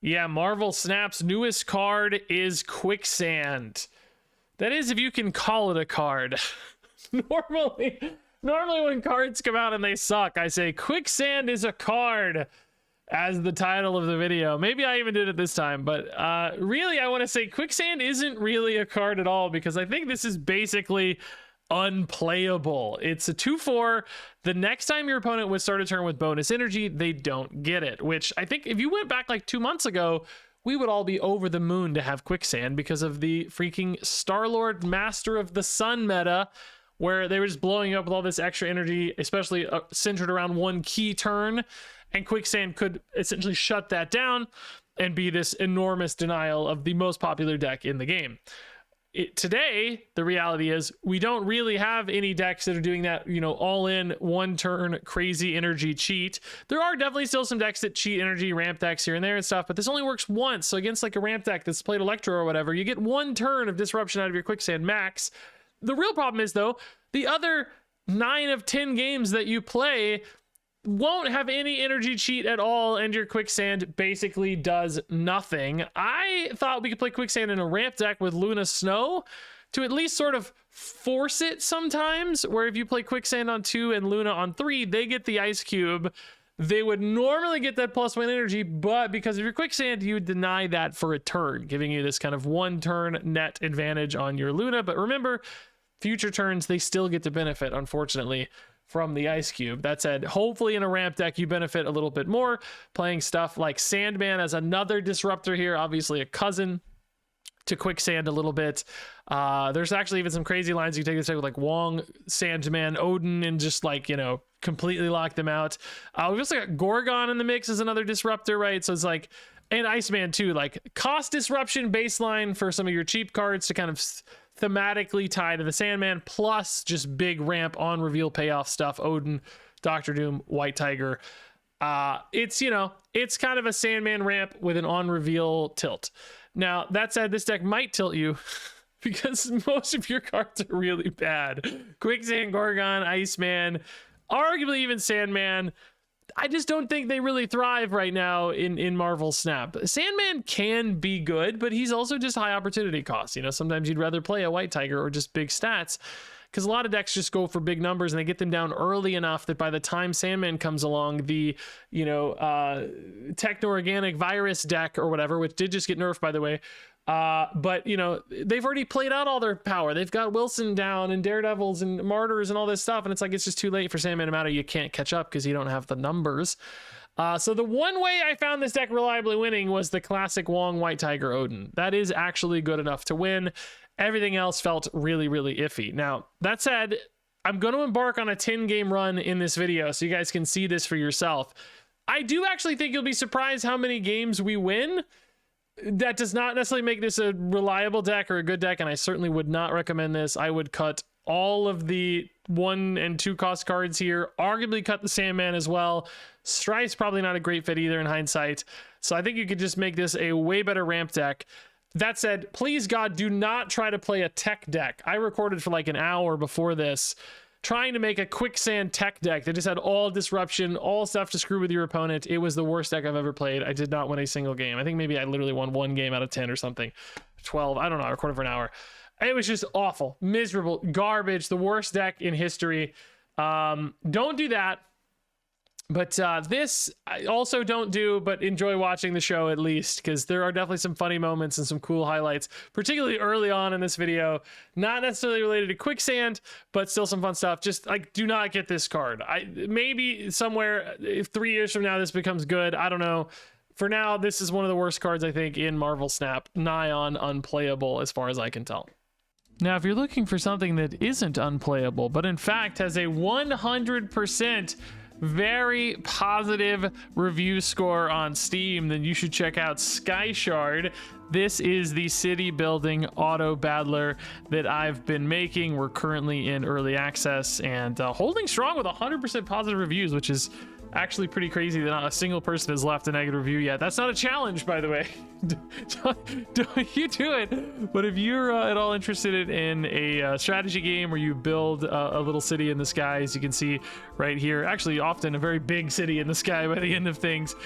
Yeah, Marvel Snap's newest card is Quicksand. That is, if you can call it a card. Normally when cards come out and they suck, I say Quicksand is a card as the title of the video. Maybe I even did it this time, but really I want to say Quicksand isn't really a card at all, because I think this is basically unplayable. It's a 2/4. The next time your opponent would start a turn with bonus energy, they don't get it, which I think if you went back like 2 months ago, we would all be over the moon to have Quicksand because of the freaking Star-Lord Master of the Sun meta, where they were just blowing up with all this extra energy, especially centered around one key turn, and Quicksand could essentially shut that down and be this enormous denial of the most popular deck in the game. Today, the reality is we don't really have any decks that are doing that, you know, all in one turn crazy energy cheat. There are definitely still some decks that cheat energy, ramp decks here and there and stuff, but this only works once. So against like a ramp deck that's played Electro or whatever, you get one turn of disruption out of your Quicksand max. The real problem is, though, the other 9 of 10 games that you play won't have any energy cheat at all, and your Quicksand basically does nothing. I thought we could play Quicksand in a ramp deck with Luna Snow to at least sort of force it sometimes, where if you play Quicksand on 2 and Luna on 3, they get the Ice Cube. They would normally get that +1 energy, but because of your Quicksand, you deny that for a turn, giving you this kind of 1 turn net advantage on your Luna. But remember, future turns, they still get to benefit, unfortunately, from the Ice Cube. That said, hopefully in a ramp deck you benefit a little bit more, playing stuff like Sandman as another disruptor here, obviously a cousin to Quicksand a little bit. There's actually even some crazy lines you can take this deck with, like Wong, Sandman, Odin, and just like, you know, completely lock them out. We've also got Gorgon in the mix as another disruptor, right? So it's like, and Iceman too, like cost disruption baseline for some of your cheap cards to kind of thematically tie to the Sandman, plus just big ramp on reveal payoff stuff. Odin, Doctor Doom, White Tiger. It's, you know, it's kind of a Sandman ramp with an on reveal tilt. Now, that said, this deck might tilt you because most of your cards are really bad. Quicksand, Gorgon, Iceman, arguably even Sandman. I just don't think they really thrive right now in Marvel Snap. Sandman can be good, but he's also just high opportunity cost. You know, sometimes you'd rather play a White Tiger or just big stats, because a lot of decks just go for big numbers and they get them down early enough that by the time Sandman comes along, the, you know, techno-organic virus deck or whatever, which did just get nerfed, by the way, but you know, they've already played out all their power. They've got Wilson down and Daredevils and Martyrs and all this stuff, and it's like it's just too late for Sandman to matter. You can't catch up because you don't have the numbers. So the one way I found this deck reliably winning was the classic Wong, White Tiger, Odin. That is actually good enough to win. Everything else felt really, really iffy. Now, that said, I'm going to embark on a 10-game run in this video so you guys can see this for yourself. I do actually think you'll be surprised how many games we win. That does not necessarily make this a reliable deck or a good deck, and I certainly would not recommend this. I would cut all of the 1 and 2 cost cards here, arguably cut the Sandman as well. Strife's probably not a great fit either in hindsight, so I think you could just make this a way better ramp deck. That said, please God, do not try to play a tech deck. I recorded for like an hour before this trying to make a Quicksand tech deck that just had all disruption, all stuff to screw with your opponent. It was the worst deck I've ever played. I did not win a single game. I think maybe I literally won 1 game out of 10 or something. 12, I don't know, I recorded for an hour. It was just awful, miserable, garbage, the worst deck in history. Don't do that. But this I also don't do, but enjoy watching the show at least, because there are definitely some funny moments and some cool highlights, particularly early on in this video. Not necessarily related to Quicksand, but still some fun stuff. Just like, do not get this card. Maybe somewhere, if 3 years from now this becomes good, I don't know. For now, this is one of the worst cards, I think, in Marvel Snap. Nigh on unplayable as far as I can tell. Now, if you're looking for something that isn't unplayable, but in fact has a 100% very positive review score on Steam, then you should check out Sky Shard. This is the city building auto battler that I've been making. We're currently in early access and holding strong with 100% positive reviews, which is Actually pretty crazy that not a single person has left a negative review yet. That's not a challenge, by the way. Don't you do it. But if you're at all interested in a strategy game where you build a little city in the sky, as you can see right here, actually often a very big city in the sky by the end of things,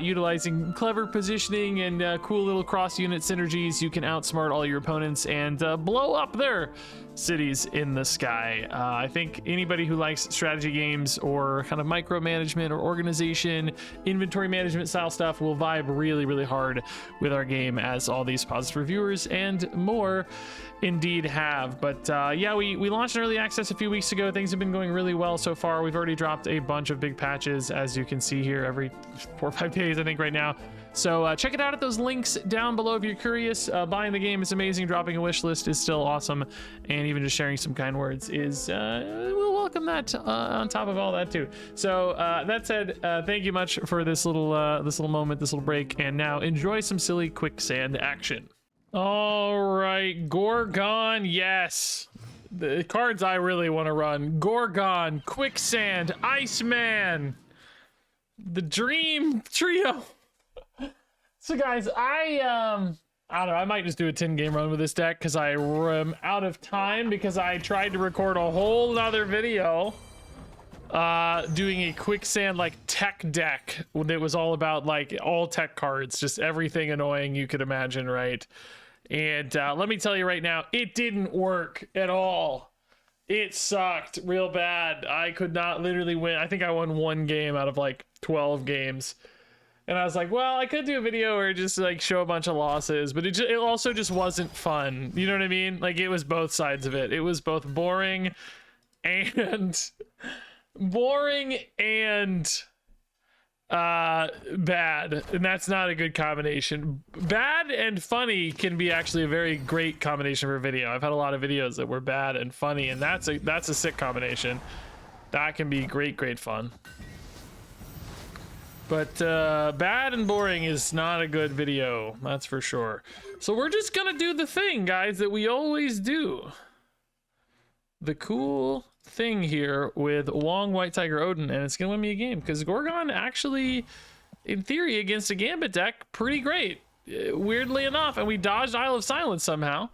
utilizing clever positioning and cool little cross-unit synergies, you can outsmart all your opponents and blow up their cities in the sky. I think anybody who likes strategy games or kind of micromanagement or organization, inventory management style stuff will vibe really, really hard with our game, as all these positive reviewers and more indeed have. But yeah, we launched in early access a few weeks ago. Things have been going really well so far. We've already dropped a bunch of big patches, as you can see here, every 4 or 5 days, I think, right now. So check it out at those links down below if you're curious. Buying the game is amazing. Dropping a wish list is still awesome. And even just sharing some kind words is, we'll welcome that on top of all that too. So that said, thank you much for this little moment, this little break. And now enjoy some silly Quicksand action. All right, Gorgon, yes. The cards I really want to run. Gorgon, Quicksand, Iceman. The Dream Trio. So guys, I don't know, I might just do a 10-game run with this deck because I am out of time, because I tried to record a whole nother video doing a Quicksand like tech deck that was all about like all tech cards, just everything annoying you could imagine, right? And let me tell you right now, it didn't work at all. It sucked real bad. I could not literally win. I think I won 1 game out of like 12 games. And I was like, well, I could do a video where just like show a bunch of losses, but it also just wasn't fun. You know what I mean? Like, it was both sides of it. It was both boring and bad, and that's not a good combination. Bad and funny can be actually a very great combination for a video. I've had a lot of videos that were bad and funny, and that's a sick combination. That can be great fun. But bad and boring is not a good video, that's for sure. So we're just gonna do the thing, guys, that we always do. The cool thing here with Wong, White Tiger, Odin, and it's gonna win me a game, because Gorgon actually, in theory, against a Gambit deck, pretty great. Weirdly enough, and we dodged Isle of Silence somehow.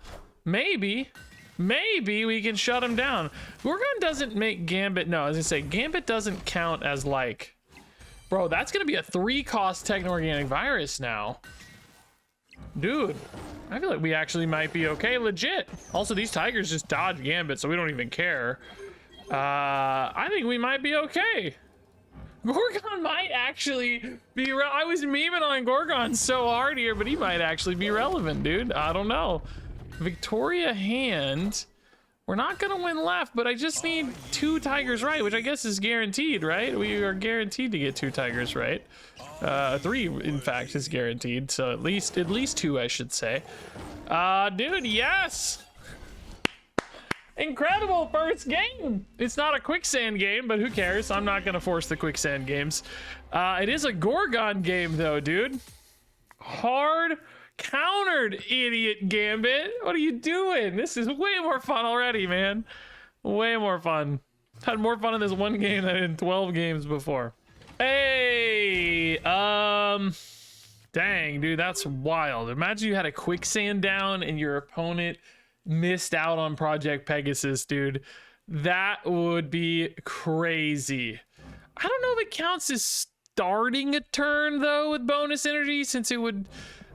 Maybe we can shut him down. Gorgon doesn't make Gambit, no, as I say, Gambit doesn't count as like, bro, that's gonna be a 3-cost Techno-Organic Virus now. Dude, I feel like we actually might be okay, legit. Also, these Tigers just dodge Gambit, so we don't even care. I think we might be okay. Gorgon might actually be I was memeing on Gorgon so hard here, but he might actually be relevant, dude. I don't know. Victoria hand. We're not gonna win left, but I just need 2 Tigers right, which I guess is guaranteed, right? We are guaranteed to get 2 Tigers right. 3, in fact, is guaranteed. So at least 2, I should say. Dude, yes! Incredible first game! It's not a Quicksand game, but who cares? I'm not gonna force the Quicksand games. It is a Gorgon game, though, dude. Hard countered, idiot Gambit. What are you doing? This is way more fun already, man. Way more fun. Had more fun in this 1 game than in 12 games before. Hey, dang, dude, that's wild. Imagine you had a Quicksand down and your opponent missed out on Project Pegasus, dude. That would be crazy. I don't know if it counts as starting a turn, though, with bonus energy, since it would,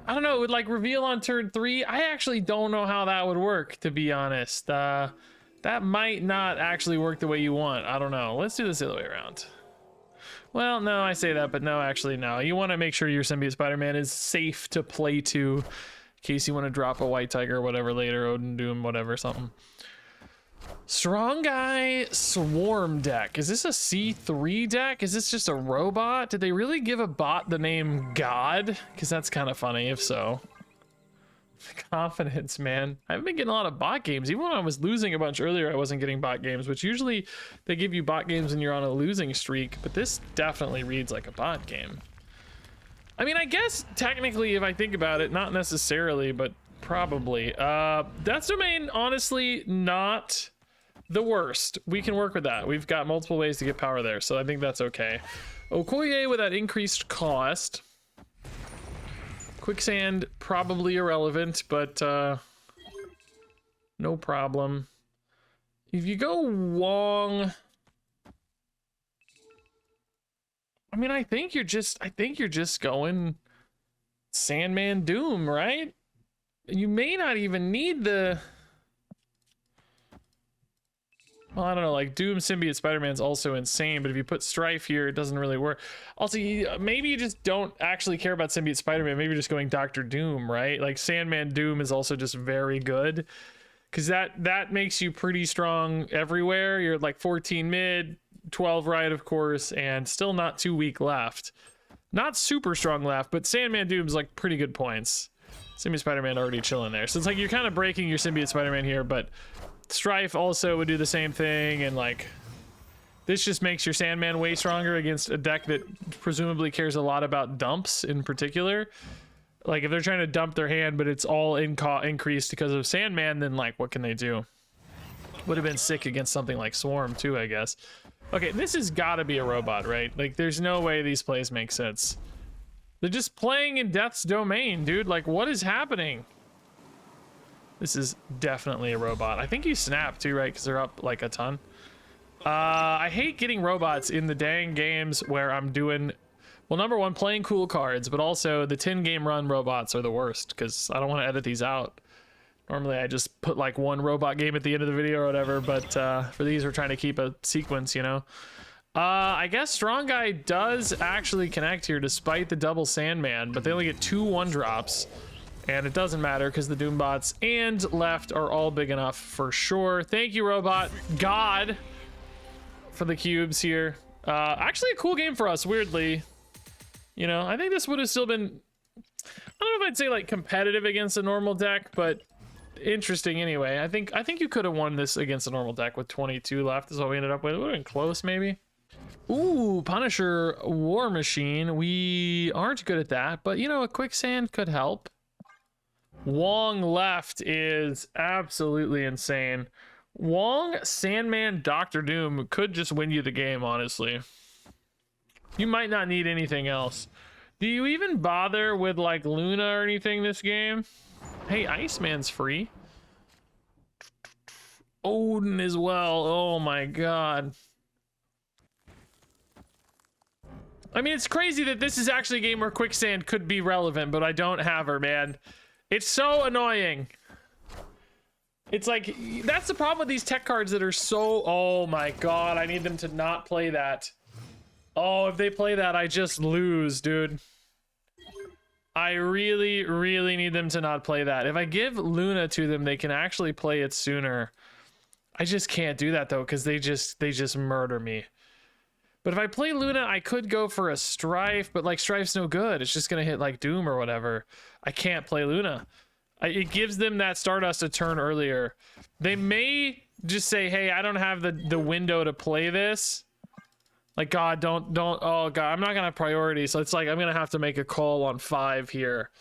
I don't know, it would like reveal on turn 3. I actually don't know how that would work, to be honest. That might not actually work the way you want. I don't know. Let's do this the other way around. Well, no, I say that, but no, actually, no. You want to make sure your Symbiote Spider-Man is safe to play to, in case you want to drop a White Tiger or whatever later, Odin Doom, whatever, something. Strong Guy Swarm deck. Is this a C3 deck? Is this just a robot? Did they really give a bot the name God? Because that's kind of funny if so. Confidence, man. I haven't been getting a lot of bot games. Even when I was losing a bunch earlier, I wasn't getting bot games, which usually they give you bot games when you're on a losing streak, but this definitely reads like a bot game. I mean, I guess technically, if I think about it, not necessarily, but probably. Death's Domain, honestly, not the worst. We can work with that. We've got multiple ways to get power there, so I think that's okay. Okoye with that increased cost. Quicksand, probably irrelevant, but no problem. If you go Wong... I mean, I think you're just going Sandman Doom, right? You may not even need the... Well, I don't know, like Doom Symbiote Spider-Man's also insane, but if you put Strife here, it doesn't really work. Also, maybe you just don't actually care about Symbiote Spider-Man. Maybe you're just going Dr. Doom, right? Like Sandman Doom is also just very good, because that makes you pretty strong everywhere. You're like 14 mid, 12 right, of course, and still not too weak left. Not super strong left, but Sandman Doom's like pretty good points. Symbiote Spider-Man already chilling there. So it's like you're kind of breaking your Symbiote Spider-Man here, but Strife also would do the same thing, and like this just makes your Sandman way stronger against a deck that presumably cares a lot about dumps in particular. Like if they're trying to dump their hand, but it's all increased because of Sandman, then like what can they do? Would have been sick against something like Swarm too, I guess. Okay, this has got to be a robot, right? Like there's no way these plays make sense. They're just playing in Death's domain, dude. Like what is happening? This is definitely a robot. I think you snap too, right? Because they're up like a ton. I hate getting robots in the dang games where I'm doing, well, number one, playing cool cards, but also the 10 game run robots are the worst because I don't want to edit these out. Normally I just put like one robot game at the end of the video or whatever, but for these we're trying to keep a sequence, you know? I guess Strong Guy does actually connect here despite the double Sandman, but they only get 2 1-drops. And it doesn't matter because the Doombots and left are all big enough for sure. Thank you, Robot God, for the cubes here. Actually a cool game for us, weirdly. You know, I think this would have still been, I don't know if I'd say like competitive against a normal deck, but interesting anyway. I think you could have won this against a normal deck with 22 left is what we ended up with. It would have been close maybe. Ooh, Punisher War Machine. We aren't good at that, but you know, a Quicksand could help. Wong left is absolutely insane. Wong, Sandman, Dr. Doom could just win you the game, honestly. You might not need anything else. Do you even bother with like Luna or anything this game? Hey, Iceman's free. Odin as well. Oh my god. I mean, it's crazy that this is actually a game where Quicksand could be relevant, but I don't have her, man. It's so annoying. It's like, that's the problem with these tech cards that are so, oh my god, I need them to not play that. Oh, if they play that, I just lose, dude. I really, really need them to not play that. If I give Luna to them, they can actually play it sooner. I just can't do that though, because they just murder me. But if I play Luna, I could go for a Strife, but like Strife's no good. It's just gonna hit like Doom or whatever. I can't play Luna. It gives them that Stardust a turn earlier. They may just say, hey, I don't have the window to play this. Like, God, don't, oh God, I'm not gonna have priority. So it's like, I'm gonna have to make a call on 5 here.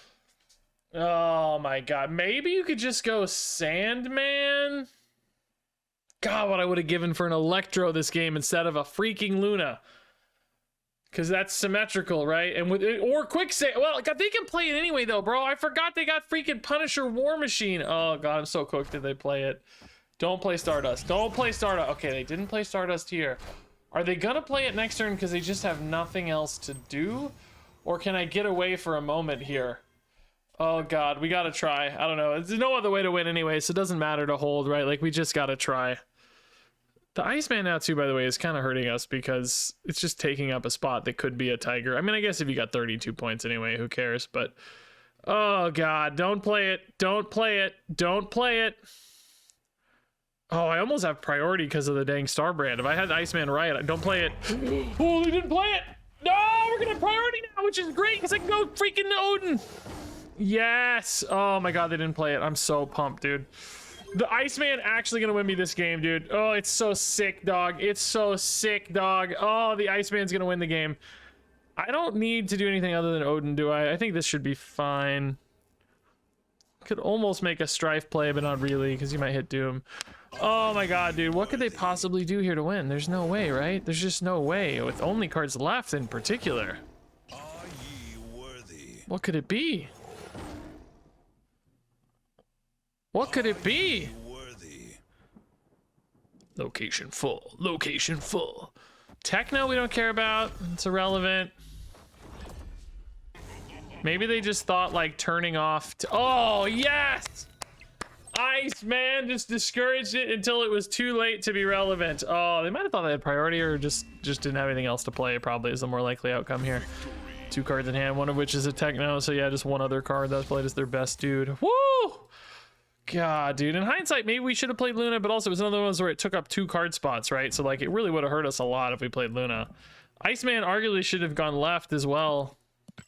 Oh my God, maybe you could just go Sandman? God, what I would have given for an Electro this game instead of a freaking Luna. Because that's symmetrical, right? And with it, or Quicksand. Well, God, they can play it anyway, though, bro. I forgot they got freaking Punisher War Machine. Oh, God, I'm so cooked. Did they play it? Don't play Stardust. Don't play Stardust. Okay, they didn't play Stardust here. Are they going to play it next turn because they just have nothing else to do? Or can I get away for a moment here? Oh, God, we got to try. I don't know. There's no other way to win anyway, so it doesn't matter to hold, right? Like, we just got to try. The Iceman now, too, by the way, is kind of hurting us because it's just taking up a spot that could be a Tiger. I mean, I guess if you got 32 points anyway, who cares? But, oh, God, don't play it. Don't play it. Don't play it. Oh, I almost have priority because of the dang Starbrand. If I had the Iceman right, don't play it. Oh, they didn't play it. No, we're going to priority now, which is great because I can go freaking Odin. Yes. Oh, my God, they didn't play it. I'm so pumped, dude. The Iceman actually gonna win me this game, dude. Oh, it's so sick, dog. It's so sick, dog. Oh, the Iceman's gonna win the game. I don't need to do anything other than Odin, do I? I think this should be fine. Could almost make a Strife play, but not really, because you might hit Doom. Oh my god, dude. What could they possibly do here to win? There's no way, right? There's just no way. With only cards left in particular. Are ye worthy? What could it be? What could it be? Worthy. Location full. Location full. Techno we don't care about. It's irrelevant. Maybe they just thought like turning off. Oh, yes! Iceman just discouraged it until it was too late to be relevant. Oh, they might have thought they had priority or just didn't have anything else to play. Probably is the more likely outcome here. 2 cards in hand, one of which is a Techno. So yeah, just one other card that's played as their best dude. Woo! God, dude. In hindsight, maybe we should have played Luna, but also it was another one where it took up 2 card spots, right? So like it really would have hurt us a lot if we played Luna. Iceman arguably should have gone left as well.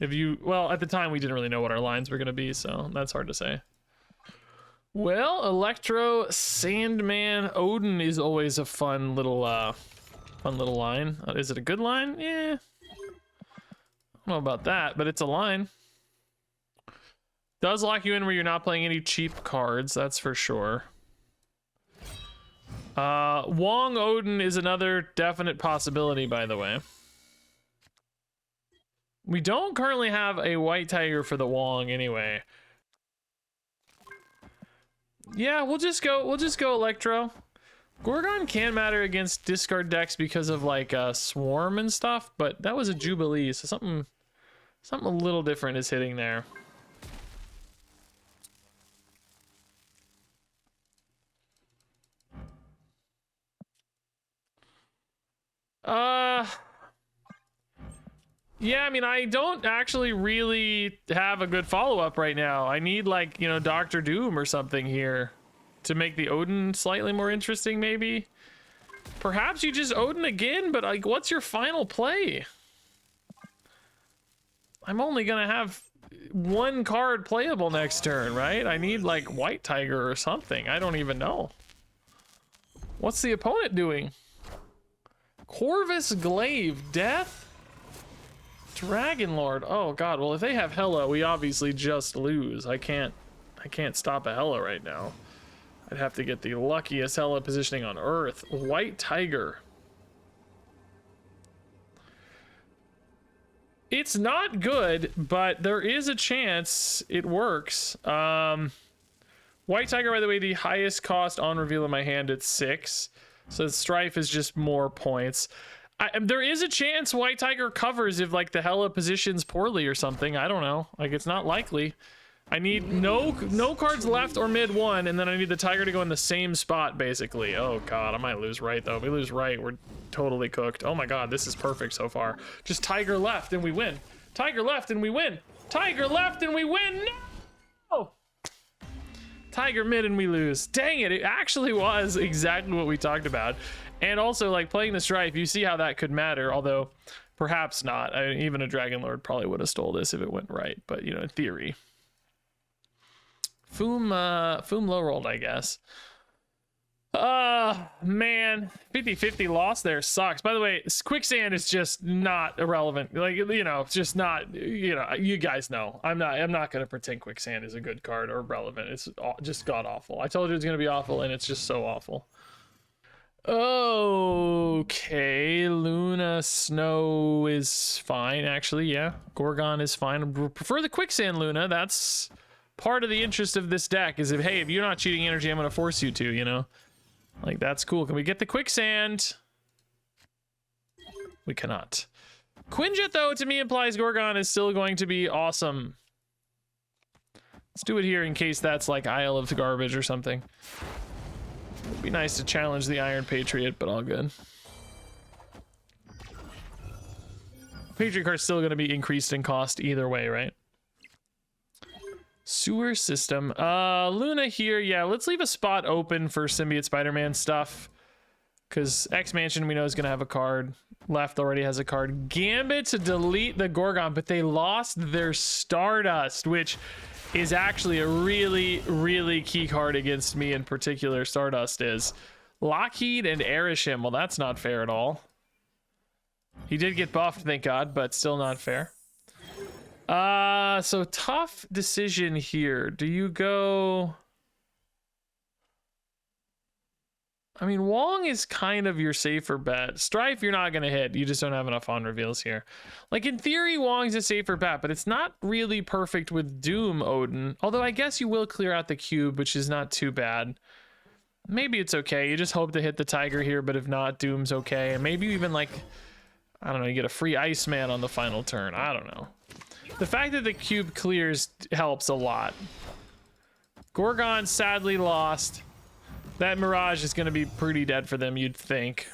Well, at the time we didn't really know what our lines were going to be, so that's hard to say. Well, Electro, Sandman, Odin is always a fun little line. Is it a good line? Yeah. I don't know about that, but it's a line. Does lock you in where you're not playing any cheap cards, that's for sure. Wong Odin is another definite possibility, by the way. We don't currently have a White Tiger for the Wong anyway. Yeah, we'll just go Electro. Gorgon can matter against discard decks because of like Swarm and stuff, but that was a Jubilee, so something a little different is hitting there. Yeah, I mean, I don't actually really have a good follow-up right now. I need, like, you know, Dr. Doom or something here to make the Odin slightly more interesting, maybe. Perhaps you just Odin again, but, like, what's your final play? I'm only gonna have 1 card playable next turn, right? I need, like, White Tiger or something. I don't even know. What's the opponent doing? Corvus Glaive, Death? Dragon Lord. Oh god. Well, if they have Hela, we obviously just lose. I can't stop a Hela right now. I'd have to get the luckiest Hela positioning on Earth. White Tiger. It's not good, but there is a chance it works. White Tiger, by the way, the highest cost on reveal in my hand at 6. So Strife is just more points. There is a chance White Tiger covers if like the Hela positions poorly or something. I don't know. Like it's not likely. I need no cards left or mid 1, and then I need the Tiger to go in the same spot basically. Oh god, I might lose right though. If we lose right, we're totally cooked. Oh my god, this is perfect so far. Just Tiger left and we win. Tiger left and we win. Tiger left and we win. No! Tiger mid and we lose. Dang it, it actually was exactly what we talked about. And also, like, playing the Strife, you see how that could matter, although perhaps not. I mean, even a Dragon Lord probably would have stole this if it went right, but, you know, in theory. Foom low rolled, I guess. Man, 50-50 loss there sucks. By the way, Quicksand is just not irrelevant. Like, you know, it's just not, you know, you guys know. I'm not going to pretend Quicksand is a good card or relevant. It's just god awful. I told you it's going to be awful, and it's just so awful. Okay, Luna Snow is fine, actually, yeah. Gorgon is fine. I prefer the Quicksand Luna. That's part of the interest of this deck, is if, hey, if you're not cheating energy, I'm going to force you to, you know? Like, that's cool. Can we get the Quicksand? We cannot. Quinjet, though, to me implies Gorgon is still going to be awesome. Let's do it here in case that's like Isle of Garbage or something. It'd be nice to challenge the Iron Patriot, but all good. Patriot card's still going to be increased in cost either way, right? Sewer system. Luna here. Yeah, let's leave a spot open for Symbiote Spider-Man stuff. Because X-Mansion we know is going to have a card. Left already has a card. Gambit to delete the Gorgon, but they lost their Stardust, which is actually a really, really key card against me in particular. Stardust is. Lockheed and Erisham. Well, that's not fair at all. He did get buffed, thank God, but still not fair. So tough decision here. Do you go... I mean, Wong is kind of your safer bet. Strife, you're not going to hit. You just don't have enough on reveals here. Like, in theory, Wong's a safer bet, but it's not really perfect with Doom Odin. Although I guess you will clear out the cube, which is not too bad. Maybe it's okay. You just hope to hit the Tiger here, but if not, Doom's okay. And maybe even, like, I don't know, you get a free Iceman on the final turn. I don't know. The fact that the cube clears helps a lot. Gorgon sadly lost. That Mirage is going to be pretty dead for them, you'd think.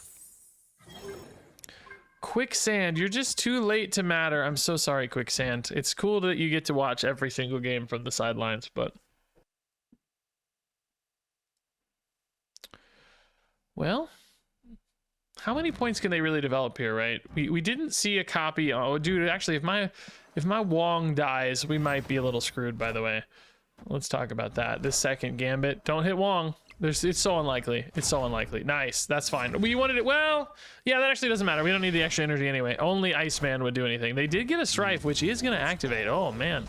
Quicksand, you're just too late to matter. I'm so sorry, Quicksand. It's cool that you get to watch every single game from the sidelines, but... Well, how many points can they really develop here, right? We didn't see a copy. Oh, dude, actually, if my Wong dies, we might be a little screwed, by the way. Let's talk about that. This second Gambit. Don't hit Wong. It's so unlikely. It's so unlikely. Nice. That's fine. We wanted it. Well, yeah, that actually doesn't matter. We don't need the extra energy anyway. Only Iceman would do anything. They did get a Strife, which is going to activate. Oh, man.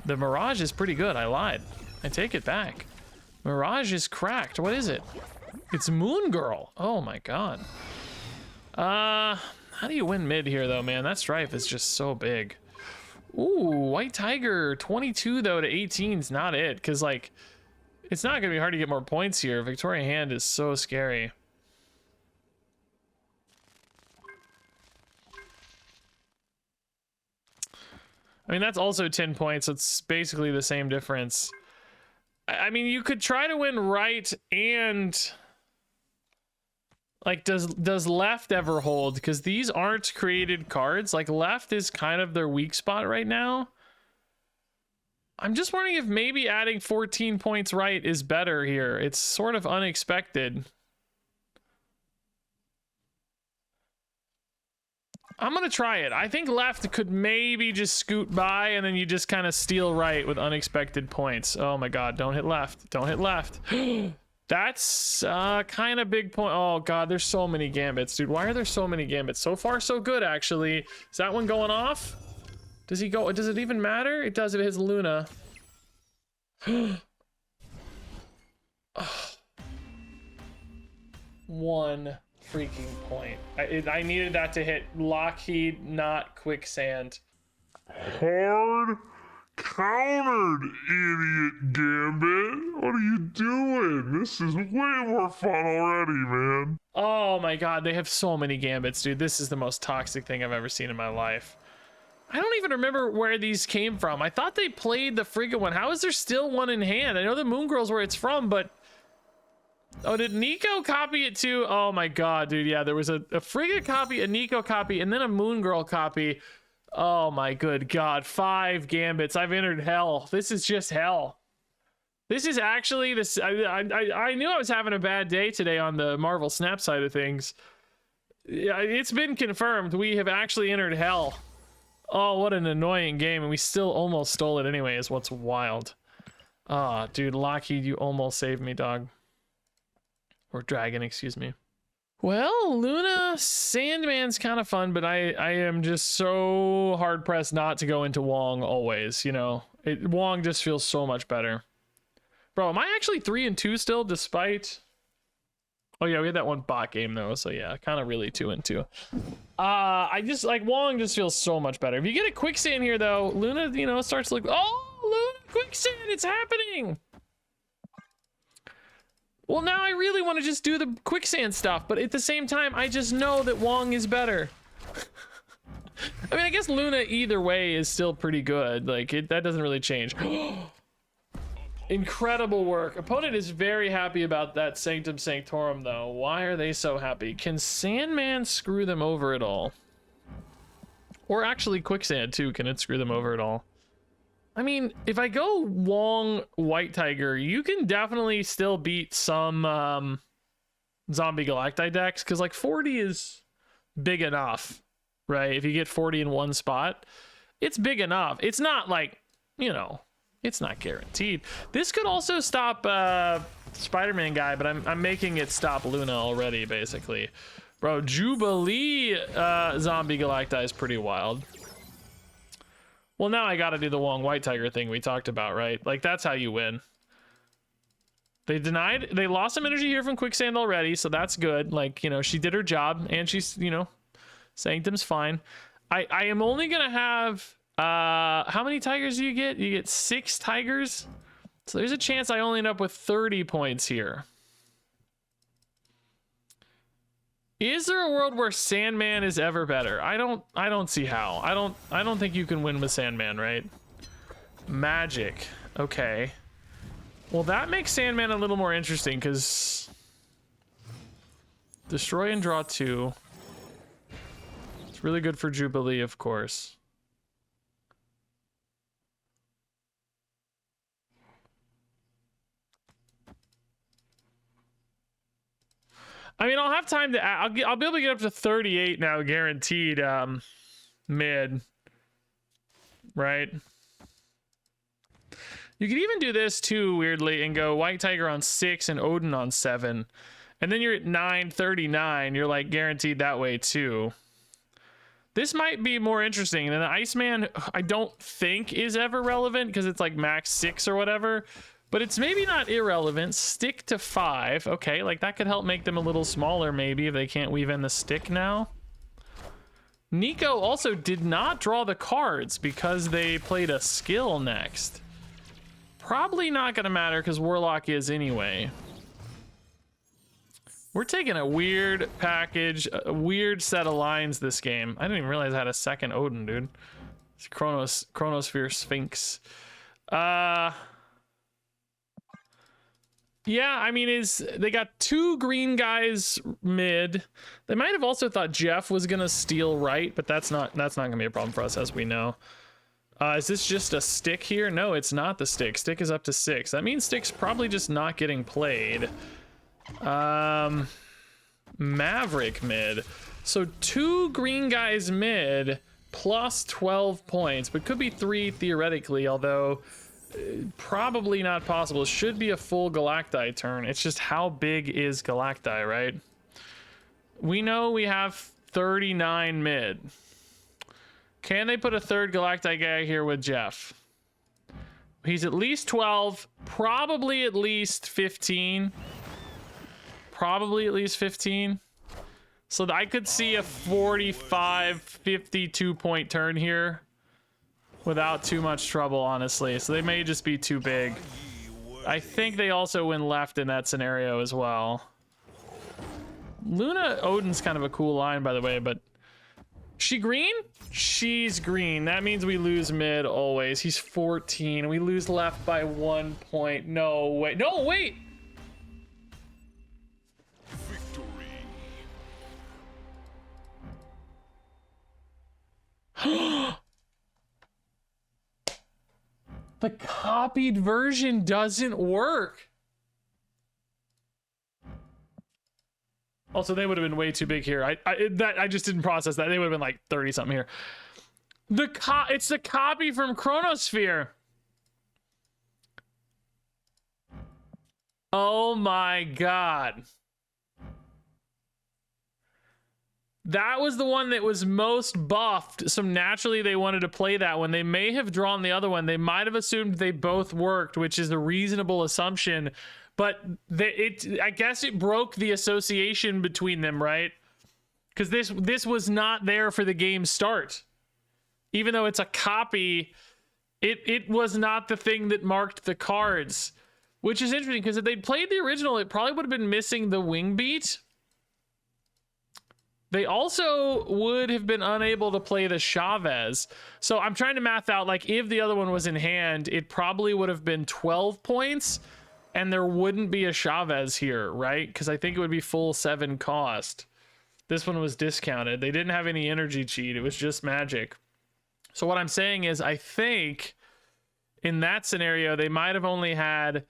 The Mirage is pretty good. I lied. I take it back. Mirage is cracked. What is it? It's Moon Girl. Oh, my God. How do you win mid here, though, man? That Strife is just so big. Ooh, White Tiger. 22, though, to 18 is not it. Because, like... It's not going to be hard to get more points here. Victoria Hand is so scary. I mean, that's also 10 points. So it's basically the same difference. I mean, you could try to win right and... Like, does left ever hold? Because these aren't created cards. Like, left is kind of their weak spot right now. I'm just wondering if maybe adding 14 points right is better here. It's sort of unexpected. I'm going to try it. I think left could maybe just scoot by and then you just kind of steal right with unexpected points. Oh my God, don't hit left. Don't hit left. That's kind of big point. Oh God, there's so many gambits, dude. Why are there so many gambits? So far, so good, actually. Is that one going off? Does he go? Does it even matter? It does if it hits Luna. One freaking point. I needed that to hit Lockheed, not Quicksand. Hard countered, idiot Gambit. What are you doing? This is way more fun already, man. Oh my God, they have so many gambits, dude. This is the most toxic thing I've ever seen in my life. I don't even remember where these came from. I thought they played the Frigga one. How is there still one in hand? I know the Moon Girl's where it's from, but... Oh, did Nico copy it too? Oh my God, dude. Yeah, there was a Frigga copy, a Nico copy, and then a Moon Girl copy. Oh my good God. 5 gambits. I've entered hell. This is just hell. This is actually this. I knew I was having a bad day today on the Marvel Snap side of things. Yeah, it's been confirmed. We have actually entered hell. Oh, what an annoying game, and we still almost stole it anyway, is what's wild. Ah, dude, Lockheed, you almost saved me, dog. Or Dragon, excuse me. Well, Luna Sandman's kind of fun, but I am just so hard-pressed not to go into Wong always, you know? Wong just feels so much better. Bro, am I actually 3-2 still, despite... Oh yeah, we had that one bot game though, so yeah, kind of really 2-2. I just like Wong just feels so much better. If you get a Quicksand here though, Luna, you know, starts to look. Oh, Luna Quicksand, it's happening. Well, now I really want to just do the Quicksand stuff, but at the same time, I just know that Wong is better. I mean, I guess Luna either way is still pretty good. Like that doesn't really change. Incredible work. Opponent is very happy about that Sanctum Sanctorum, though. Why are they so happy? Can Sandman screw them over at all? Or actually Quicksand, too. Can it screw them over at all? I mean, if I go Wong White Tiger, you can definitely still beat some Zombie Galacti decks, because, like, 40 is big enough, right? If you get 40 in one spot, it's big enough. It's not, like, you know... It's not guaranteed. This could also stop Spider-Man guy, but I'm making it stop Luna already, basically. Bro, Jubilee Zombie Galacti is pretty wild. Well, now I gotta do the Wong White Tiger thing we talked about, right? Like, that's how you win. They lost some energy here from Quicksand already, so that's good. Like, you know, she did her job, and she's, you know, Sanctum's fine. I am only gonna have, how many tigers do you get? You get 6 tigers. So there's a chance I only end up with 30 points here. Is there a world where Sandman is ever better? I don't see how. I don't think you can win with Sandman, right? Magic. Okay. Well, that makes Sandman a little more interesting because destroy and draw 2. It's really good for Jubilee, of course. I mean, I'll have time to. I'll be able to get up to 38 now, guaranteed. Mid, right? You could even do this too, weirdly, and go White Tiger on 6 and Odin on 7, and then you're at 939. You're like guaranteed that way too. This might be more interesting. And then the Iceman, I don't think is ever relevant because it's like max 6 or whatever. But it's maybe not irrelevant. Stick to 5. Okay, like that could help make them a little smaller maybe if they can't weave in the stick now. Nico also did not draw the cards because they played a skill next. Probably not going to matter because Warlock is anyway. We're taking a weird package, a weird set of lines this game. I didn't even realize I had a second Odin, dude. It's Chronosphere Sphinx. Yeah, I mean, they got 2 green guys mid. They might have also thought Jeff was gonna steal right, but that's not gonna be a problem for us, as we know. Is this just a stick here? No, it's not the stick. Stick is up to 6. That means stick's probably just not getting played. Maverick mid. So 2 green guys mid plus 12 points, but could be 3 theoretically, although probably not possible. It should be a full Galacti turn. It's just how big is Galacti, right? We know we have 39 mid. Can they put a third Galacti guy here with Jeff? He's at least 12, probably at least 15. Probably at least 15. So I could see a 45, 52 point turn here without too much trouble, honestly. So they may just be too big. I think they also win left in that scenario as well. Luna Odin's kind of a cool line, by the way, but she green? She's green. That means we lose mid always. He's 14. We lose left by 1 point. No, wait. No, wait! The copied version doesn't work. Also, they would have been way too big here. I just didn't process that. They would have been like 30 something here. It's the copy from Chronosphere. Oh my god. That was the one that was most buffed, so naturally they wanted to play that one. They may have drawn the other one. They might have assumed they both worked, which is a reasonable assumption, but I guess it broke the association between them, right? Because this was not there for the game start. Even though it's a copy, it was not the thing that marked the cards, which is interesting because if they'd played the original, it probably would have been missing the wing beat. They also would have been unable to play the Chavez. So I'm trying to math out, like, if the other one was in hand, it probably would have been 12 points, and there wouldn't be a Chavez here, right? Because I think it would be full 7 cost. This one was discounted. They didn't have any energy cheat. It was just magic. So what I'm saying is I think in that scenario, they might have only had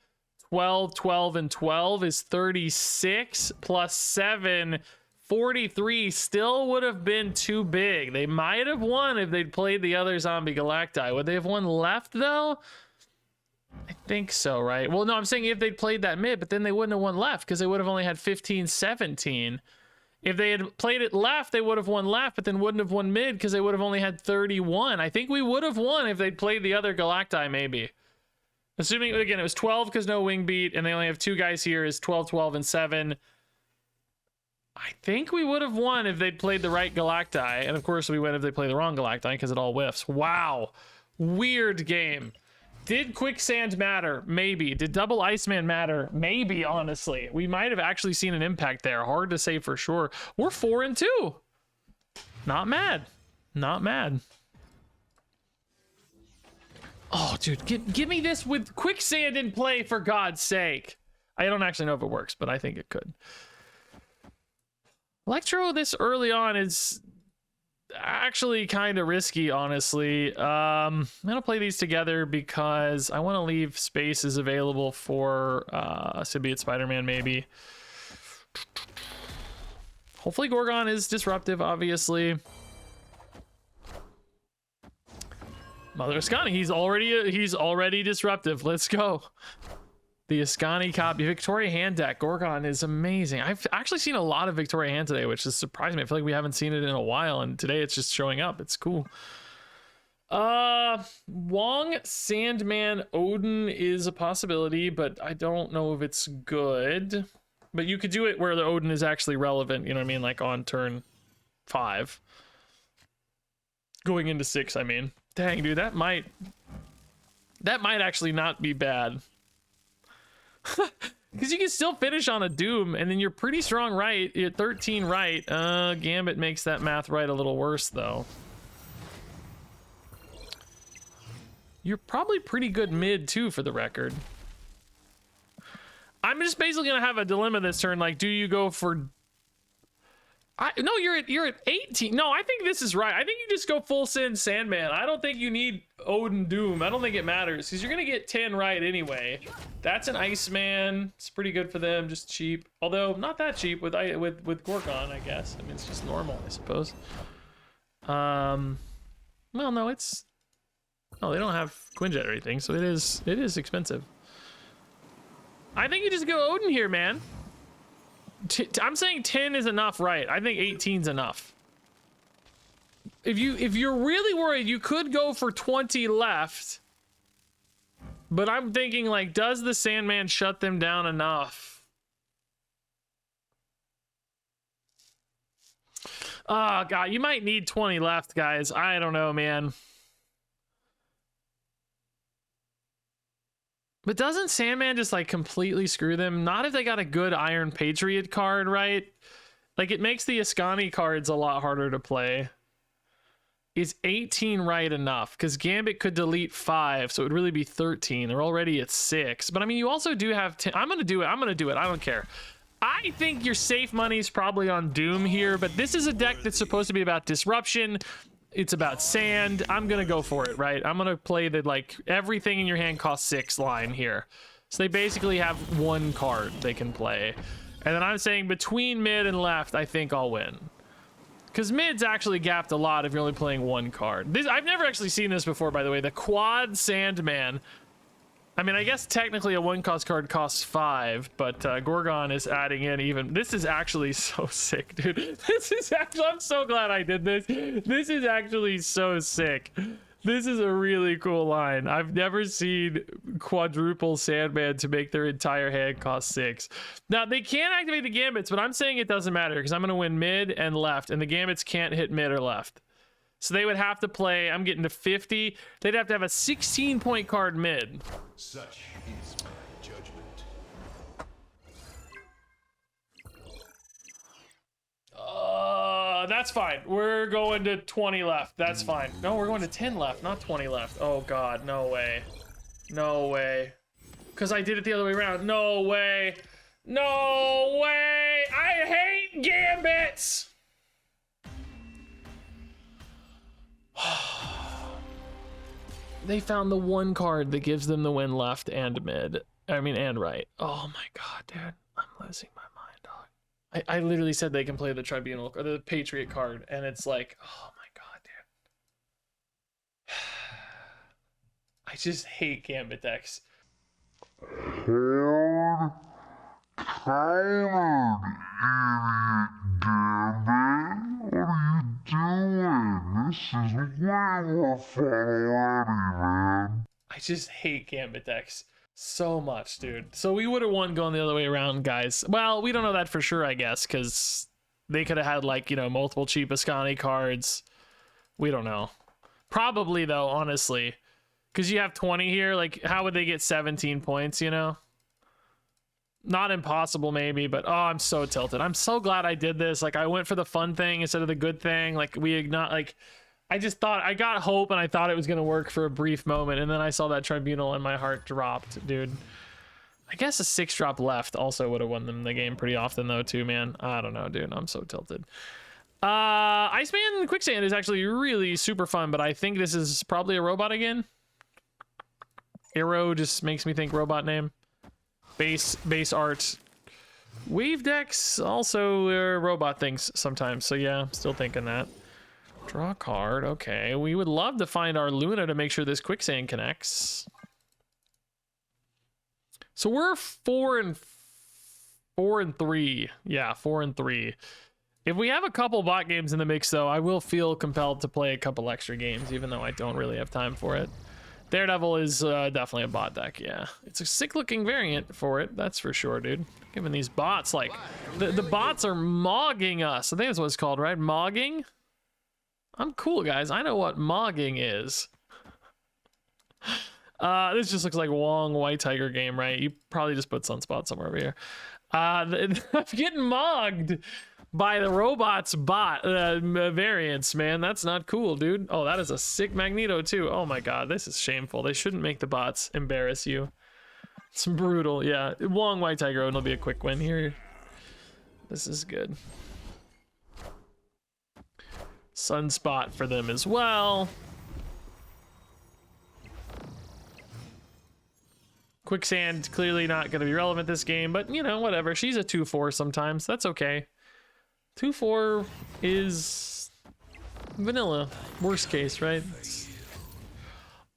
12, 12, and 12 is 36 plus 7... 43 still would have been too big. They might have won if they'd played the other Zombie Galacti. Would they have won left, though? I think so, right? Well, no, I'm saying if they'd played that mid, but then they wouldn't have won left because they would have only had 15, 17. If they had played it left, they would have won left, but then wouldn't have won mid because they would have only had 31. I think we would have won if they'd played the other Galacti, maybe. Assuming, again, it was 12 because no wing beat, and they only have 2 guys here, is 12, 12, and 7. I think we would have won if they'd played the right Galacti, and of course we win if they play the wrong Galacti because it all whiffs. Wow. Weird game. Did Quicksand matter? Maybe. Did Double Iceman matter? Maybe, honestly. We might have actually seen an impact there. Hard to say for sure. We're 4-2. Not mad. Not mad. Oh, dude, give me this with Quicksand in play, for God's sake. I don't actually know if it works, but I think it could. Electro this early on is actually kind of risky, honestly. I'm gonna play these together because I want to leave spaces available for Symbiote Spider-Man, maybe. Hopefully Gorgon is disruptive, obviously. Mother Ascani, he's already disruptive. Let's go. The Ascani copy. Victoria hand deck. Gorgon is amazing. I've actually seen a lot of Victoria hand today, which is surprising me. I feel like we haven't seen it in a while, and today it's just showing up. It's cool. Wong, Sandman, Odin is a possibility, but I don't know if it's good. But you could do it where the Odin is actually relevant, you know what I mean? Like on turn 5. Going into 6, I mean. Dang, dude, that might actually not be bad. Because you can still finish on a Doom, and then you're pretty strong right. You're 13 right. Gambit makes that math right a little worse, though. You're probably pretty good mid, too, for the record. I'm just basically going to have a dilemma this turn. Like, do you go for... No, you're at 18. No, I think this is right. I think you just go full send Sandman. I don't think you need Odin Doom. I don't think it matters because you're gonna get 10 right anyway. That's an Iceman. It's pretty good for them, just cheap. Although not that cheap with Gorgon, I guess. I mean, it's just normal, I suppose. Well, no, it's they don't have Quinjet or anything, so it is expensive. I think you just go Odin here, man. I'm saying 10 is enough, right? I think 18's enough. If you're really worried, you could go for 20 left. But I'm thinking, like, does the Sandman shut them down enough? Oh, God, you might need 20 left, guys. I don't know, man. But doesn't Sandman just, like, completely screw them? Not if they got a good Iron Patriot card, right? Like, it makes the Ascani cards a lot harder to play. Is 18 right enough? Because Gambit could delete 5, so it would really be 13. They're already at 6. But, I mean, you also do have 10. I'm going to do it. I'm going to do it. I don't care. I think your safe money is probably on Doom here, but this is a deck that's supposed to be about disruption. It's about sand. I'm gonna go for it, right? I'm gonna play the, like, everything in your hand costs 6 line here. So they basically have 1 card they can play. And then I'm saying between mid and left, I think I'll win. Because mid's actually gapped a lot if you're only playing 1 card. I've never actually seen this before, by the way. The quad Sandman. I mean, I guess technically a 1-cost card costs 5, but Gorgon is adding in even. This is actually so sick, dude. This is actually, I'm so glad I did this. This is actually so sick. This is a really cool line. I've never seen quadruple Sandman to make their entire hand cost 6. Now, they can activate the Gambits, but I'm saying it doesn't matter because I'm going to win mid and left, and the Gambits can't hit mid or left. So they would have to play, I'm getting to 50. They'd have to have a 16-point card mid. Such is my judgment. That's fine. We're going to 20 left. That's fine. No, we're going to 10 left, not 20 left. Oh, God, no way. No way. Because I did it the other way around. No way. No way. I hate Gambits. They found the 1 card that gives them the win left and mid. I mean, and right. Oh my God, dude. I'm losing my mind, dog. I literally said they can play the Tribunal or the Patriot card, and it's like, oh my God, dude. I just hate Gambit decks. Hold countered, idiot Gambit. What are you doing? This is way more fun already, man. I just hate Gambit decks so much, dude. So we would have won going the other way around, guys. Well, we don't know that for sure, I guess, because they could have had, like, you know, multiple cheap Ascani cards. We don't know. Probably, though, honestly. Because you have 20 here, like, how would they get 17 points, you know? Not impossible, maybe, but, oh, I'm so tilted. I'm so glad I did this. Like, I went for the fun thing instead of the good thing. Like, I just thought, I got hope, and I thought it was going to work for a brief moment, and then I saw that Tribunal, and my heart dropped, dude. I guess a 6-drop left also would have won them the game pretty often, though, too, man. I don't know, dude. I'm so tilted. Iceman Quicksand is actually really super fun, but I think this is probably a robot again. Arrow just makes me think robot name. Base art. Wave decks also are robot things sometimes, so yeah, I'm still thinking that. Draw a card, okay. We would love to find our Luna to make sure this Quicksand connects. So we're 4 and 3. Yeah, 4 and 3. If we have a couple bot games in the mix, though, I will feel compelled to play a couple extra games, even though I don't really have time for it. Daredevil is definitely a bot deck, yeah. It's a sick-looking variant for it, that's for sure, dude. Given these bots, like, the bots are mogging us. I think that's what it's called, right? Mogging? I'm cool, guys. I know what mogging is. This just looks like Wong White Tiger game, right? You probably just put Sunspot somewhere over here. I'm getting mogged by the robots bot variants, man. That's not cool, dude. Oh, that is a sick Magneto too. Oh my god, this is shameful. They shouldn't make the bots embarrass you. It's brutal. Yeah, Wong White Tiger, and it'll be a quick win here. This is good. Sunspot for them as well. Quicksand clearly not going to be relevant this game, but you know, whatever. She's a 2/4 sometimes. That's okay. 2/4 is vanilla. Worst case, right?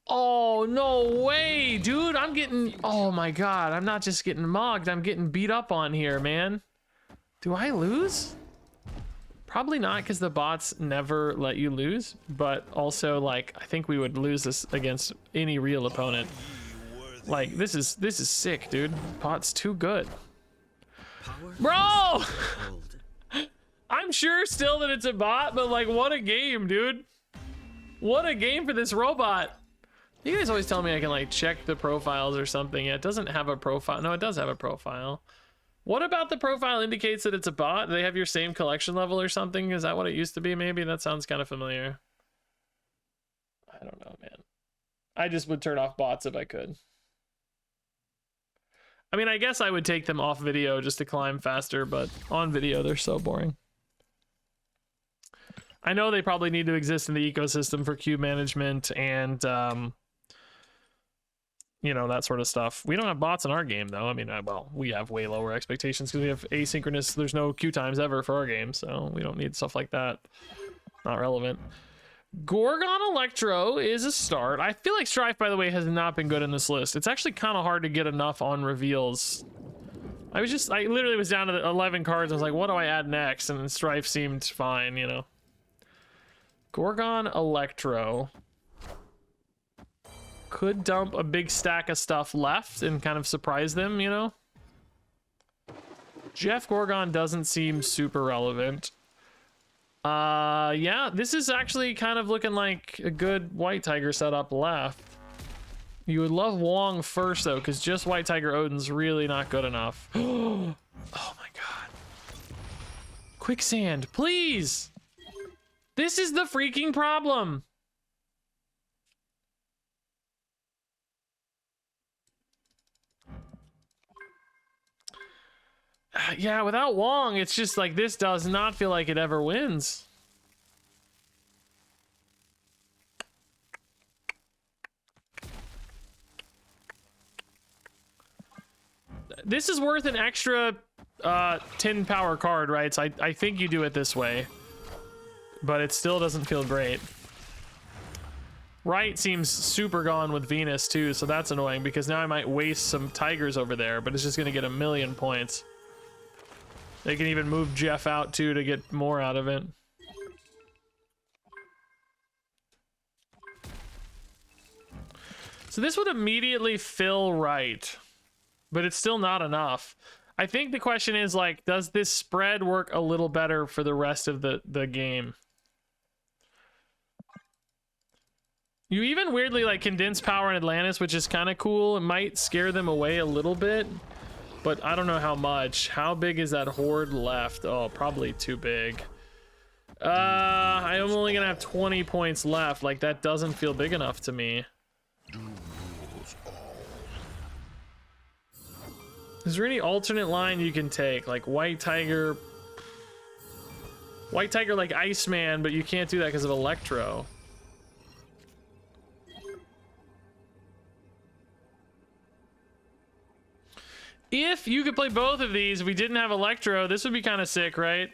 Oh, no way, dude. I'm getting... Oh, my God. I'm not just getting mogged. I'm getting beat up on here, man. Do I lose? Probably not, because the bots never let you lose. But also, like, I think we would lose this against any real opponent. Like, this is sick, dude. Bot's too good. Bro! I'm sure still that it's a bot, but like, what a game, dude. What a game for this robot. You guys always tell me I can like check the profiles or something. Yeah, it doesn't have a profile. No, it does have a profile. What about the profile indicates that it's a bot? Do they have your same collection level or something? Is that what it used to be? Maybe that sounds kind of familiar. I don't know, man. I just would turn off bots if I could. I mean, I guess I would take them off video just to climb faster, but on video, they're so boring. I know they probably need to exist in the ecosystem for queue management and, you know, that sort of stuff. We don't have bots in our game, though. I mean, well, we have way lower expectations because we have asynchronous. There's no queue times ever for our game, so we don't need stuff like that. Not relevant. Gorgon Electro is a start. I feel like Strife, by the way, has not been good in this list. It's actually kind of hard to get enough on reveals. I literally was down to 11 cards. I was like, what do I add next? And Strife seemed fine, you know. Gorgon Electro could dump a big stack of stuff left and kind of surprise them, you know. Jeff Gorgon doesn't seem super relevant. Yeah, this is actually kind of looking like a good White Tiger setup left. You would love Wong first, though, because just White Tiger Odin's really not good enough. Oh my god. Quicksand, please! This is the freaking problem! Yeah, without Wong, it's just like this does not feel like it ever wins. This is worth an extra 10 power card, right? So I think you do it this way. But it still doesn't feel great. Right seems super gone with Venus too, so that's annoying because now I might waste some Tigers over there, but it's just gonna get a million points. They can even move Jeff out too to get more out of it. So this would immediately fill right, but it's still not enough. I think the question is, like, does this spread work a little better for the rest of the game? You even weirdly like condense power in Atlantis, which is kind of cool. It might scare them away a little bit, but I don't know how much. How big is that horde left? Oh, probably too big. I'm only gonna have 20 points left. Like, that doesn't feel big enough to me. Is there any alternate line you can take? Like White Tiger like Iceman, but you can't do that because of Electro. If you could play both of these, if we didn't have Electro, this would be kind of sick, right?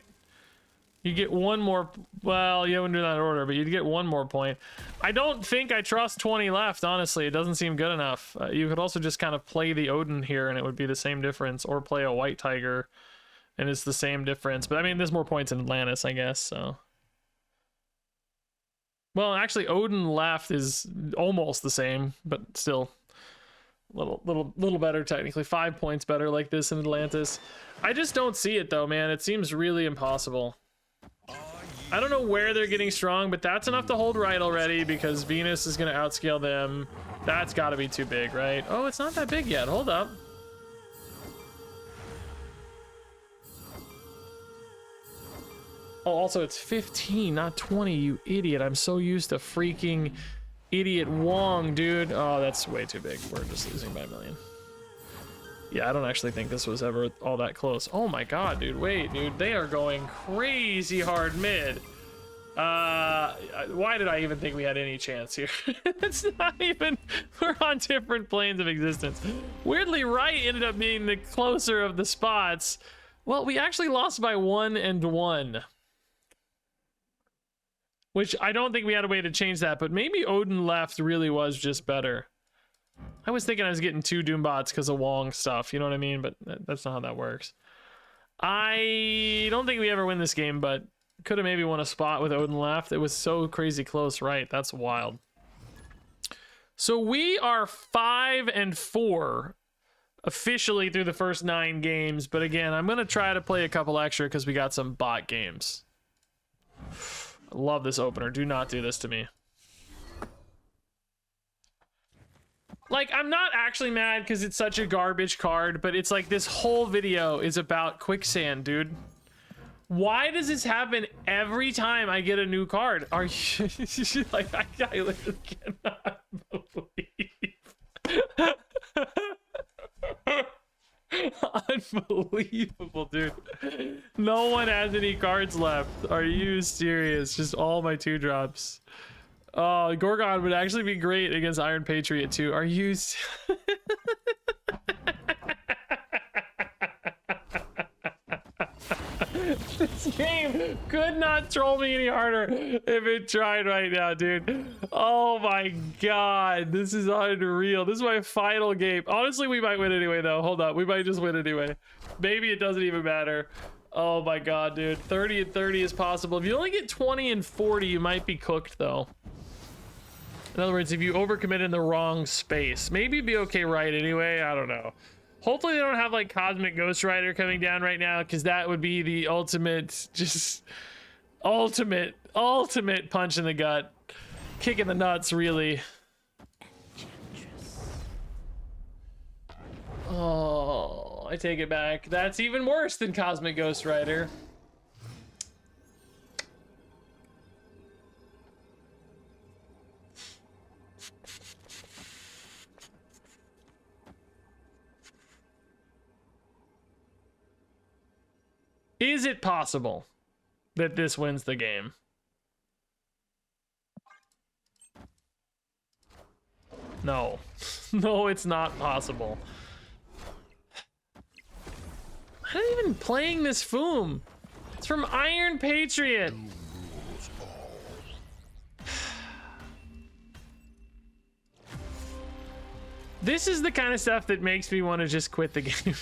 You get one more, well, you wouldn't do that in order, but you'd get one more point. I don't think I trust 20 left, honestly. It doesn't seem good enough. You could also just kind of play the Odin here and it would be the same difference, or play a White Tiger and it's the same difference. But I mean, there's more points in Atlantis, I guess, so. Well, actually, Odin left is almost the same, but still little better technically. 5 points better like this in Atlantis. I just don't see it though, man. It seems really impossible. I don't know where they're getting strong, but that's enough to hold right already because Venus is going to outscale them. That's got to be too big, right? Oh, it's not that big yet. Hold up. Oh, also it's 15, not 20, you idiot. I'm so used to freaking idiot Wong, dude. Oh, that's way too big. We're just losing by a million. Yeah, I don't actually think this was ever all that close. Oh my god, dude. Wait, dude. They are going crazy hard mid. Why did I even think we had any chance here? It's not even... We're on different planes of existence. Weirdly, right ended up being the closer of the spots. Well, we actually lost by 1 and 1. Which I don't think we had a way to change that, but maybe Odin left really was just better. I was thinking I was getting 2 Doombots because of Wong stuff, you know what I mean? But that's not how that works. I don't think we ever win this game, but could have maybe won a spot with Odin left. It was so crazy close, right? That's wild. So we are 5 and 4 officially through the first 9 games. But again, I'm going to try to play a couple extra because we got some bot games. I love this opener. Do not do this to me. Like, I'm not actually mad because it's such a garbage card, but it's like this whole video is about Quicksand, dude. Why does this happen every time I get a new card? Are you like, I literally cannot believe. Unbelievable, dude. No one has any cards left. Are you serious? Just all my 2-drops. Oh, Gorgon would actually be great against Iron Patriot too. Are you... This game could not troll me any harder if it tried right now, dude. Oh my god, this is unreal. This is my final game. Honestly, we might win anyway, though. Hold up, we might just win anyway. Maybe it doesn't even matter. Oh my god, dude. 30 and 30 is possible. If you only get 20 and 40, you might be cooked, though. In other words, if you overcommit in the wrong space, maybe it'd be okay right anyway. I don't know. Hopefully they don't have like Cosmic Ghost Rider coming down right now, because that would be the ultimate, just ultimate punch in the gut. Kick in the nuts, really. Oh, I take it back. That's even worse than Cosmic Ghost Rider. Is it possible that this wins the game? No. No, it's not possible. I'm not even playing this Foom. It's from Iron Patriot. This is the kind of stuff that makes me want to just quit the game.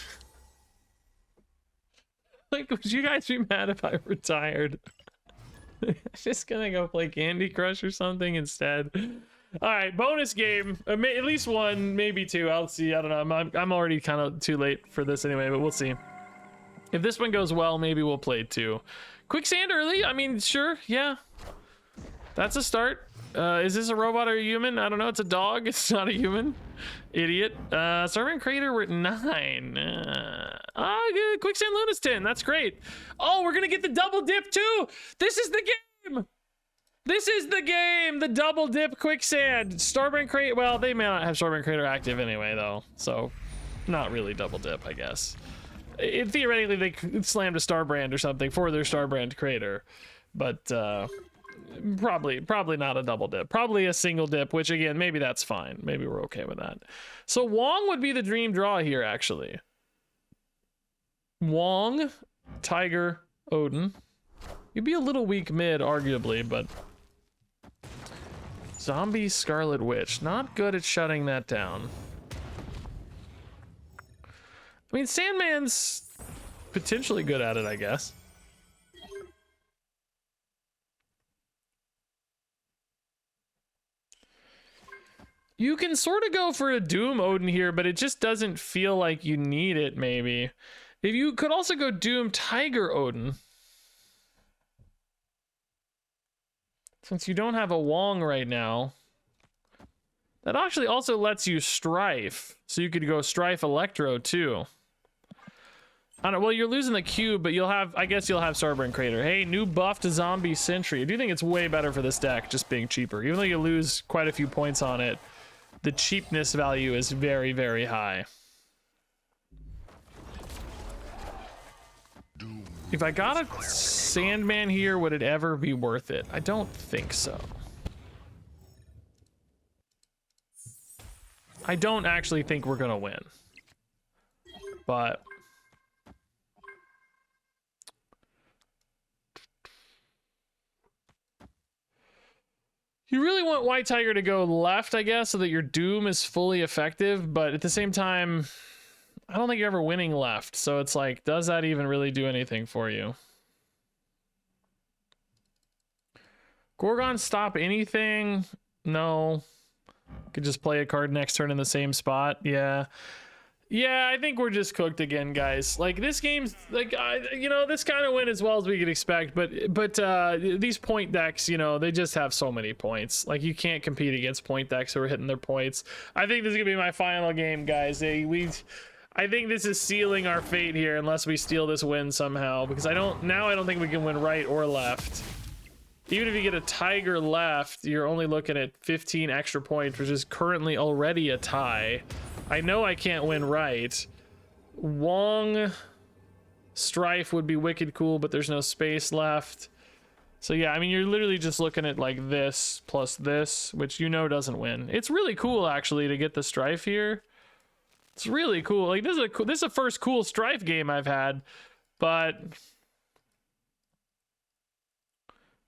Like, would you guys be mad if I retired? I'm just gonna go play Candy Crush or something instead. All right, bonus game. At least one, maybe two. I'll see. I don't know. I'm already kind of too late for this anyway, but we'll see. If this one goes well, maybe we'll play two. Quicksand early? I mean, sure, yeah. That's a start. Is this a robot or a human? I don't know. It's a dog. It's not a human. Idiot. Starving Crater, we're at 9. Good. Quicksand Luna's 10. That's great. Oh, we're gonna get the double dip too. This is the game. This is the game. The double dip Quicksand. Starburn Crater. Well, they may not have Starburn Crater active anyway, though. So, not really double dip, I guess. Theoretically, they could slammed a Starbrand or something for their Starbrand Crater, but probably not a double dip. Probably a single dip, which again, maybe that's fine. Maybe we're okay with that. So Wong would be the dream draw here, actually. Wong, Tiger, Odin. You'd be a little weak mid, arguably, but Zombie, Scarlet Witch. Not good at shutting that down. I mean, Sandman's potentially good at it, I guess. You can sort of go for a Doom Odin here, but it just doesn't feel like you need it, maybe. If you could also go Doom Tiger Odin. Since you don't have a Wong right now. That actually also lets you Strife. So you could go Strife Electro, too. I don't know, well, you're losing the cube, but you'll have, I guess you'll have Starburn Crater. Hey, new buff to Zombie Sentry. I do think it's way better for this deck, just being cheaper. Even though you lose quite a few points on it, the cheapness value is very, very high. If I got a Sandman here, would it ever be worth it? I don't think so. I don't actually think we're gonna win. But you really want White Tiger to go left, I guess, so that your Doom is fully effective, but at the same time, I don't think you're ever winning left, so it's like, does that even really do anything for you? Gorgon stop anything? No. Could just play a card next turn in the same spot. Yeah. Yeah, I think we're just cooked again, guys. Like, this game's, like, you know, this kind of went as well as we could expect, but these point decks, you know, they just have so many points. Like, you can't compete against point decks who are hitting their points. I think this is gonna be my final game, guys. I think this is sealing our fate here unless we steal this win somehow, because I don't think we can win right or left. Even if you get a Tiger left, you're only looking at 15 extra points, which is currently already a tie. I know I can't win right. Wong Strife would be wicked cool, but there's no space left. So yeah, I mean, you're literally just looking at like this plus this, which you know doesn't win. It's really cool actually to get the Strife here. It's really cool. Like, this is a first cool Strife game I've had, but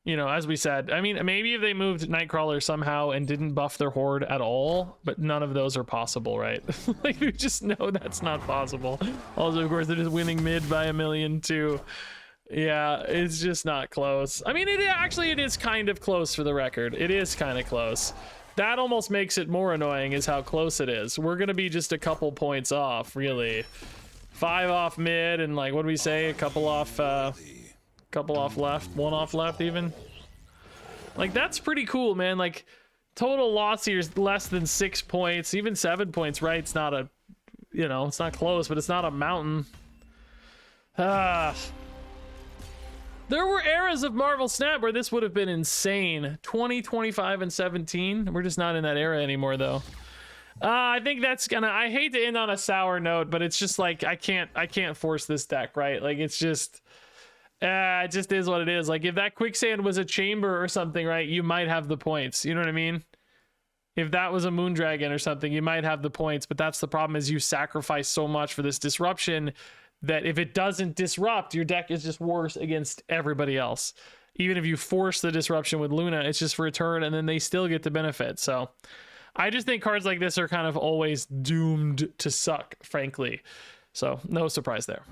you know, as we said, I mean, maybe if they moved Nightcrawler somehow and didn't buff their horde at all, but none of those are possible, right? Like, we just know that's not possible. Also, of course, they're just winning mid by 1 million too. Yeah, it's just not close. I mean, it is kind of close for the record. It is kind of close. That almost makes it more annoying is how close it is. We're gonna be just a couple points off, really. 5 off mid and like, what do we say? A couple off left, 1 off left even. Like, that's pretty cool, man. Like, total loss here is less than 6 points, even 7 points, right? It's not a, you know, it's not close, but it's not a mountain. There were eras of Marvel Snap where this would have been insane. 20, 25, and 17. We're just not in that era anymore, though. I think that's gonna, I hate to end on a sour note, but it's just like, I can't force this deck, right? Like, it's just, it just is what it is. Like, if that Quicksand was a chamber or something, right, you might have the points. You know what I mean? If that was a Moondragon or something, you might have the points, but that's the problem, is you sacrifice so much for this disruption that if it doesn't disrupt, your deck is just worse against everybody else. Even if you force the disruption with Luna, it's just for a turn and then they still get the benefit. So I just think cards like this are kind of always doomed to suck, frankly. So no surprise there.